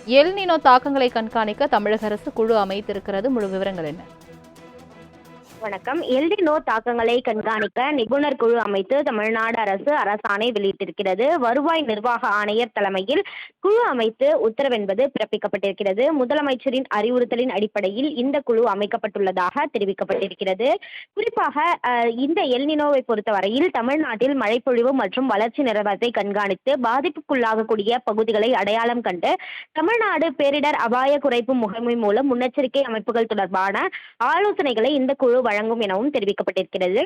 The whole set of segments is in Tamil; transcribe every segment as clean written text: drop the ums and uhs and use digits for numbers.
எல் நினோ தாக்கங்களை கண்காணிக்க தமிழக அரசு குழு அமைத்திருக்கிறது. முழு விவரங்கள் என்ன? வணக்கம். எல்னினோ தாக்கங்களை கண்காணிக்க நிபுணர் குழு அமைத்து தமிழ்நாடு அரசு அரசாணை வெளியிட்டிருக்கிறது. வருவாய் நிர்வாக ஆணையர் தலைமையில் குழு அமைத்து உத்தரவென்பது பிறப்பிக்கப்பட்டிருக்கிறது. முதலமைச்சரின் அறிவுறுத்தலின் அடிப்படையில் இந்த குழு அமைக்கப்பட்டுள்ளதாக தெரிவிக்கப்பட்டிருக்கிறது. குறிப்பாக இந்த எல்னினோவை பொறுத்தவரையில் தமிழ்நாட்டில் மழைப்பொழிவு மற்றும் வளர்ச்சி நிலவரத்தை கண்காணித்து பாதிப்புக்குள்ளாகக்கூடிய பகுதிகளை அடையாளம் கண்டு தமிழ்நாடு பேரிடர் அபாய குறைப்பு முகமை மூலம் முன்னெச்சரிக்கை அமைப்புகள் தொடர்பான ஆலோசனைகளை இந்த குழு வழங்கும் எனவும் தெரிவிக்கப்பட்டிருக்கிறது.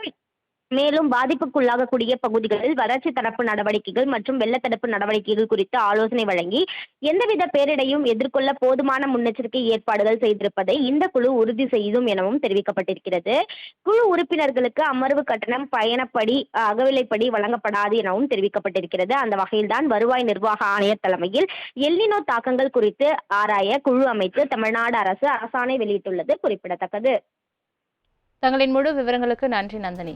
மேலும் பாதிப்புக்குள்ளாகக்கூடிய பகுதிகளில் வறட்சி தடுப்பு நடவடிக்கைகள் மற்றும் வெள்ளத்தடுப்பு நடவடிக்கைகள் குறித்து ஆலோசனை வழங்கி எந்தவித பேரிடையும் எதிர்கொள்ள போதுமான முன்னெச்சரிக்கை ஏற்பாடுகள் செய்திருப்பதை இந்த குழு உறுதி செய்யும் எனவும் தெரிவிக்கப்பட்டிருக்கிறது. குழு உறுப்பினர்களுக்கு அமர்வு கட்டணம், பயணப்படி, அகவிலைப்படி வழங்கப்படாது எனவும் தெரிவிக்கப்பட்டிருக்கிறது. அந்த வகையில்தான் வருவாய் நிர்வாக ஆணையர் தலைமையில் எல்னினோ தாக்கங்கள் குறித்து ஆராய குழு அமைத்து தமிழ்நாடு அரசு அரசாணை வெளியிட்டுள்ளது குறிப்பிடத்தக்கது. தங்களின் முழு விவரங்களுக்கு நன்றி நந்தினி.